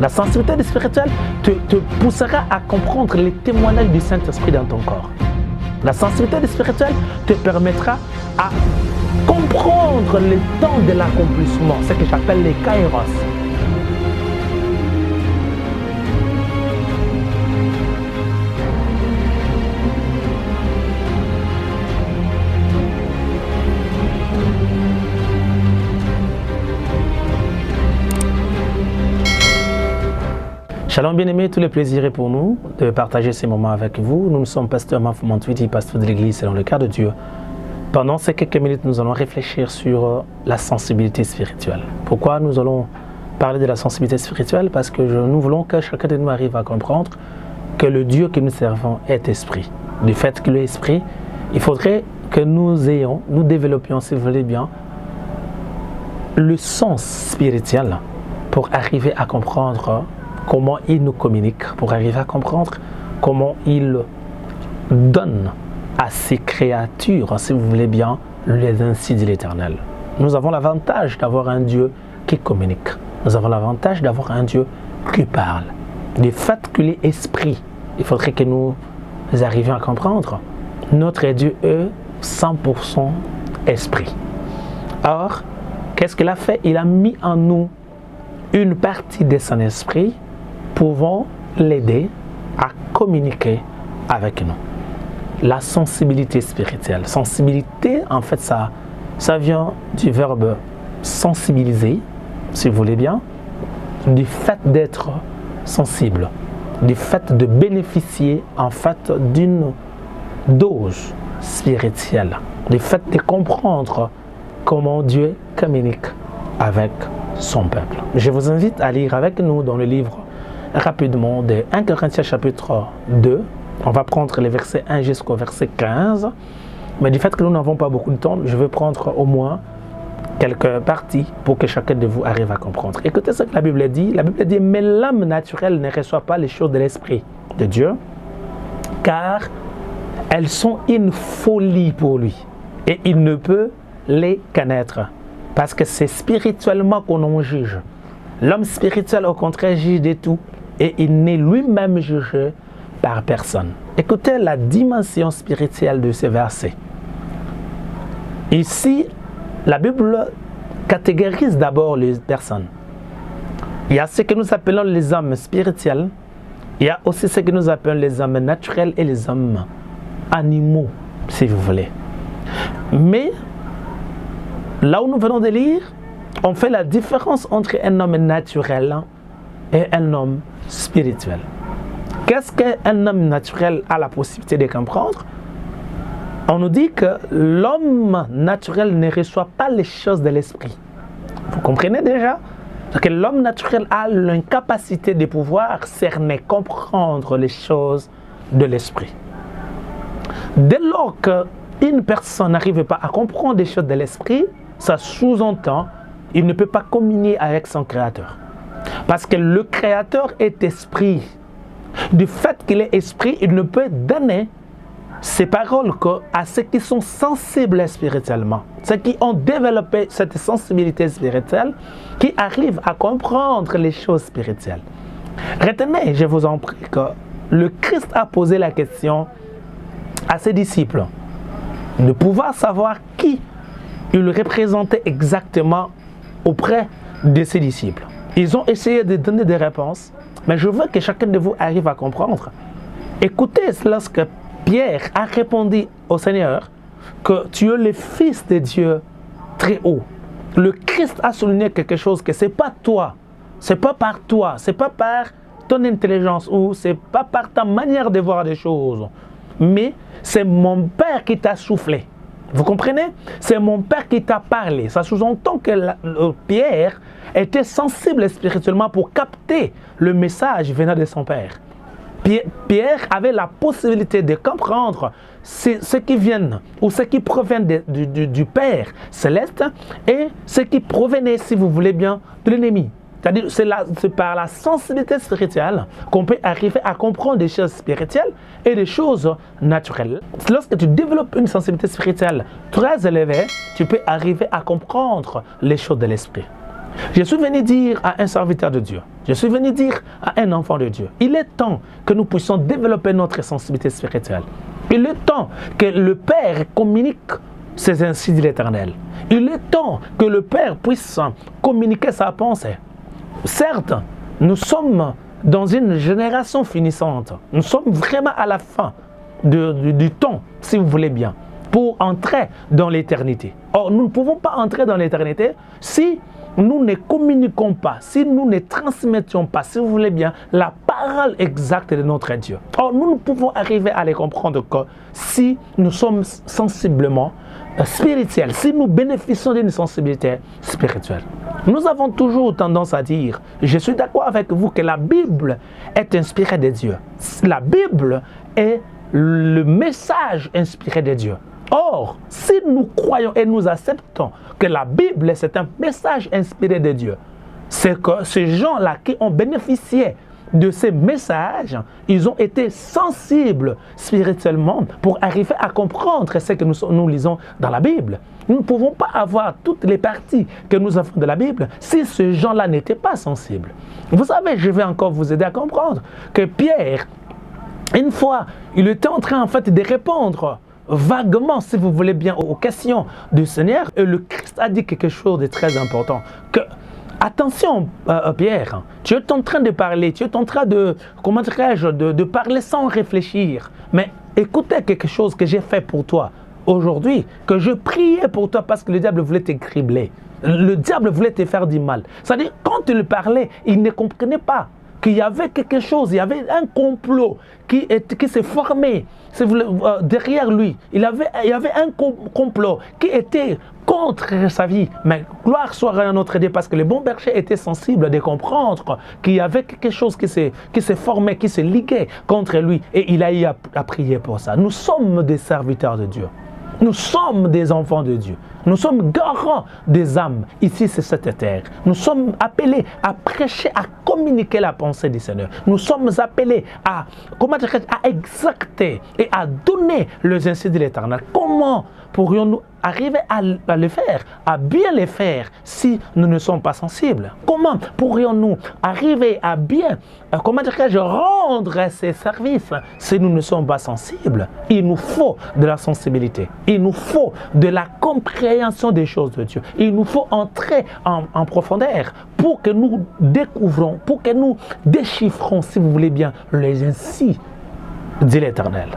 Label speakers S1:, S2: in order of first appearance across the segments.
S1: La sensibilité spirituelle te poussera à comprendre les témoignages du Saint-Esprit dans ton corps. La sensibilité spirituelle te permettra à comprendre le temps de l'accomplissement, ce que j'appelle les kairos. Shalom bien-aimés, tout le plaisir est pour nous de partager ces moments avec vous. Nous sommes pasteur Mafou Montouiti, pasteur de l'église selon le cœur de Dieu. Pendant ces quelques minutes, nous allons réfléchir sur la sensibilité spirituelle. Pourquoi nous allons parler de la sensibilité spirituelle? Parce que nous voulons que chacun de nous arrive à comprendre que le Dieu que nous servons est esprit. Du fait qu'il est esprit, il faudrait que nous développions, si vous voulez bien, le sens spirituel pour arriver à comprendre comment il nous communique, pour arriver à comprendre comment il donne à ses créatures, si vous voulez bien, les insights de l'Éternel. Nous avons l'avantage d'avoir un Dieu qui communique. Nous avons l'avantage d'avoir un Dieu qui parle. Du fait qu'il est esprit, il faudrait que nous arrivions à comprendre. Notre Dieu est 100% esprit. Or, qu'est-ce qu'il a fait? Il a mis en nous une partie de son esprit pouvant l'aider à communiquer avec nous. La sensibilité spirituelle. Sensibilité, en fait, ça vient du verbe sensibiliser, si vous voulez bien, du fait d'être sensible, du fait de bénéficier, en fait, d'une dose spirituelle, du fait de comprendre comment Dieu communique avec son peuple. Je vous invite à lire avec nous dans le livre rapidement de 1 Corinthiens chapitre 2. On va prendre les versets 1 jusqu'au verset 15. Mais du fait que nous n'avons pas beaucoup de temps, je vais prendre au moins quelques parties pour que chacun de vous arrive à comprendre. Écoutez ce que la Bible dit. La Bible dit « Mais l'homme naturel ne reçoit pas les choses de l'Esprit de Dieu, car elles sont une folie pour lui, et il ne peut les connaître. » Parce que c'est spirituellement qu'on en juge. L'homme spirituel, au contraire, juge de tout. Et il n'est lui-même jugé par personne. Écoutez la dimension spirituelle de ces versets. Ici, la Bible catégorise d'abord les personnes. Il y a ce que nous appelons les hommes spirituels. Il y a aussi ce que nous appelons les hommes naturels et les hommes animaux, si vous voulez. Mais là où nous venons de lire, on fait la différence entre un homme naturel et un homme spirituel. Qu'est-ce qu'un homme naturel a la possibilité de comprendre? On nous dit que l'homme naturel ne reçoit pas les choses de l'esprit. Vous comprenez déjà? Que l'homme naturel a l'incapacité de pouvoir cerner, comprendre les choses de l'esprit. Dès lors qu'une personne n'arrive pas à comprendre les choses de l'esprit, ça sous-entend qu'il ne peut pas communier avec son Créateur. Parce que le Créateur est esprit. Du fait qu'il est esprit, il ne peut donner ses paroles qu'à ceux qui sont sensibles spirituellement. Ceux qui ont développé cette sensibilité spirituelle, qui arrivent à comprendre les choses spirituelles. Retenez, je vous en prie, que le Christ a posé la question à ses disciples de pouvoir savoir qui il représentait exactement auprès de ses disciples. Ils ont essayé de donner des réponses, mais je veux que chacun de vous arrive à comprendre. Écoutez lorsque Pierre a répondu au Seigneur que tu es le Fils de Dieu très haut. Le Christ a souligné quelque chose que ce n'est pas toi, ce n'est pas par toi, ce n'est pas par ton intelligence ou ce n'est pas par ta manière de voir des choses, mais c'est mon Père qui t'a soufflé. Vous comprenez? C'est mon Père qui t'a parlé. Ça sous-entend que Pierre était sensible spirituellement pour capter le message venant de son Père. Pierre avait la possibilité de comprendre ce qui vient ou ce qui provient du Père céleste et ce qui provenait, si vous voulez bien, de l'ennemi. C'est-à-dire c'est par la sensibilité spirituelle qu'on peut arriver à comprendre des choses spirituelles et des choses naturelles. Lorsque tu développes une sensibilité spirituelle très élevée, tu peux arriver à comprendre les choses de l'esprit. Je suis venu dire à un serviteur de Dieu, je suis venu dire à un enfant de Dieu, il est temps que nous puissions développer notre sensibilité spirituelle. Il est temps que le Père communique, c'est ainsi dit l'Éternel. Il est temps que le Père puisse communiquer sa pensée. Certes, nous sommes dans une génération finissante. Nous sommes vraiment à la fin du temps, si vous voulez bien, pour entrer dans l'éternité. Or, nous ne pouvons pas entrer dans l'éternité si nous ne communiquons pas, si nous ne transmettions pas, si vous voulez bien, la parole exacte de notre Dieu. Or, nous ne pouvons arriver à les comprendre que si nous sommes sensiblement spirituels, si nous bénéficions d'une sensibilité spirituelle. Nous avons toujours tendance à dire, je suis d'accord avec vous que la Bible est inspirée de Dieu. La Bible est le message inspiré de Dieu. Or, si nous croyons et nous acceptons que la Bible c'est un message inspiré de Dieu, c'est que ces gens-là qui ont bénéficié de ces messages, ils ont été sensibles spirituellement pour arriver à comprendre ce que nous lisons dans la Bible. Nous ne pouvons pas avoir toutes les parties que nous avons de la Bible si ces gens-là n'étaient pas sensibles. Vous savez, je vais encore vous aider à comprendre que Pierre, une fois, il était en train en fait de répondre vaguement, si vous voulez bien, aux questions du Seigneur. Et le Christ a dit quelque chose de très important. Que, attention, Pierre, tu es en train de parler, tu es en train de, comment dirais-je, de parler sans réfléchir. Mais écoutez quelque chose que j'ai fait pour toi aujourd'hui, que je priais pour toi parce que le diable voulait te cribler. Le diable voulait te faire du mal. C'est-à-dire, quand il parlait, il ne comprenait pas qu'il y avait quelque chose, il y avait un complot qui s'est formé derrière lui. Il y avait un complot qui était contre sa vie. Mais gloire soit à notre Dieu, parce que le bon berger était sensible de comprendre qu'il y avait quelque chose qui s'est formé, qui s'est ligué contre lui. Et il a eu à prier pour ça. Nous sommes des serviteurs de Dieu. Nous sommes des enfants de Dieu. Nous sommes garants des âmes ici sur cette terre. Nous sommes appelés à prêcher, à communiquer la pensée du Seigneur. Nous sommes appelés à exacter et à donner les insights de l'Éternel. Comment pourrions-nous arriver à le faire, à bien le faire si nous ne sommes pas sensibles? Comment pourrions-nous arriver à bien, rendre ces services si nous ne sommes pas sensibles? Il nous faut de la sensibilité. Il nous faut de la compréhension des choses de Dieu. Il nous faut entrer en profondeur pour que nous découvrons, pour que nous déchiffrons, si vous voulez bien, les ainsi dit l'Éternel.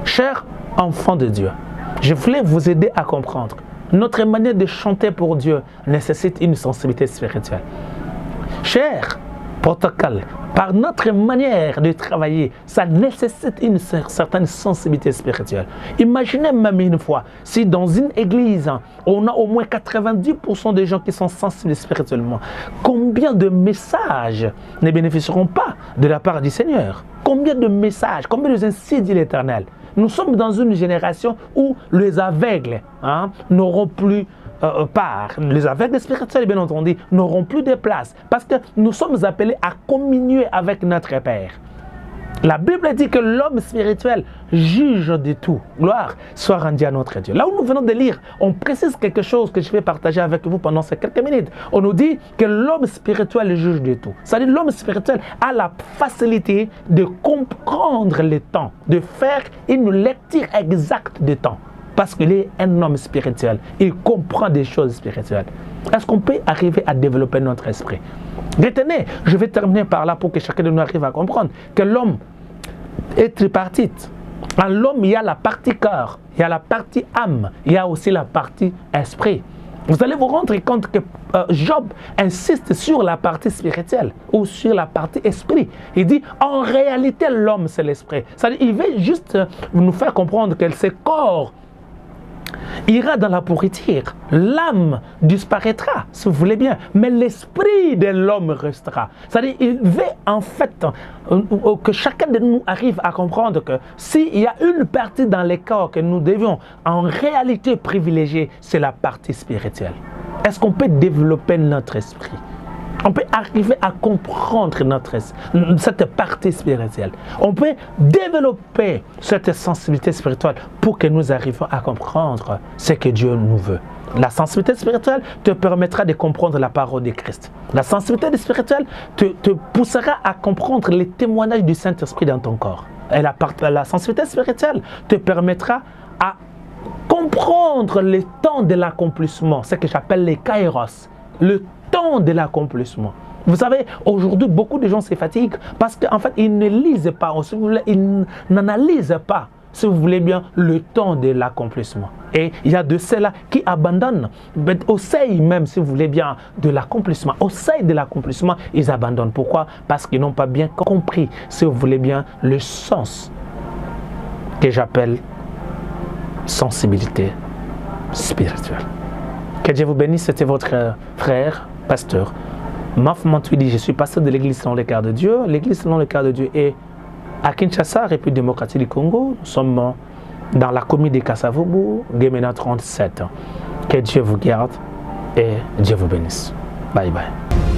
S1: Chers enfants de Dieu, je voulais vous aider à comprendre. Notre manière de chanter pour Dieu nécessite une sensibilité spirituelle. Cher protocole, par notre manière de travailler, ça nécessite une certaine sensibilité spirituelle. Imaginez même une fois, si dans une église, on a au moins 90% des gens qui sont sensibles spirituellement, combien de messages ne bénéficieront pas de la part du Seigneur? Combien de messages, combien de ainsi dit l'Éternel? Nous sommes dans une génération où les aveugles n'auront plus part. Les aveugles spirituels, bien entendu, n'auront plus de place parce que nous sommes appelés à communier avec notre Père. La Bible dit que l'homme spirituel juge de tout. Gloire soit rendue à notre Dieu. Là où nous venons de lire, on précise quelque chose que je vais partager avec vous pendant ces quelques minutes. On nous dit que l'homme spirituel juge de tout. C'est-à-dire l'homme spirituel a la facilité de comprendre le temps, de faire une lecture exacte du temps. Parce qu'il est un homme spirituel. Il comprend des choses spirituelles. Est-ce qu'on peut arriver à développer notre esprit? Retenez, je vais terminer par là pour que chacun de nous arrive à comprendre que l'homme est tripartite. En l'homme, il y a la partie cœur, il y a la partie âme, il y a aussi la partie esprit. Vous allez vous rendre compte que Job insiste sur la partie spirituelle ou sur la partie esprit. Il dit, en réalité, l'homme, c'est l'esprit. C'est-à-dire, il veut juste nous faire comprendre que ce corps ira dans la pourriture, l'âme disparaîtra, si vous voulez bien, mais l'esprit de l'homme restera. C'est-à-dire, il veut en fait que chacun de nous arrive à comprendre que s'il y a une partie dans les corps que nous devions en réalité privilégier, c'est la partie spirituelle. Est-ce qu'on peut développer notre esprit? On peut arriver à comprendre cette partie spirituelle. On peut développer cette sensibilité spirituelle pour que nous arrivions à comprendre ce que Dieu nous veut. La sensibilité spirituelle te permettra de comprendre la parole de Christ. La sensibilité spirituelle te poussera à comprendre les témoignages du Saint-Esprit dans ton corps. Et la sensibilité spirituelle te permettra à comprendre le temps de l'accomplissement, ce que j'appelle les kairos, le temps de l'accomplissement. Vous savez, aujourd'hui, beaucoup de gens se fatiguent parce qu'en fait, ils ne lisent pas, ils n'analysent pas, si vous voulez bien, le temps de l'accomplissement. Et il y a de ceux-là qui abandonnent, au seuil même, si vous voulez bien, de l'accomplissement. Au seuil de l'accomplissement, ils abandonnent. Pourquoi? Parce qu'ils n'ont pas bien compris, si vous voulez bien, le sens que j'appelle sensibilité spirituelle. Que Dieu vous bénisse, c'était votre frère, pasteur Maf Mantouidi. Je suis pasteur de l'église selon le cœur de Dieu. L'église selon le cœur de Dieu est à Kinshasa, République démocratique du Congo. Nous sommes dans la commune de Kasavubu, Gemena 37. Que Dieu vous garde et Dieu vous bénisse. Bye bye.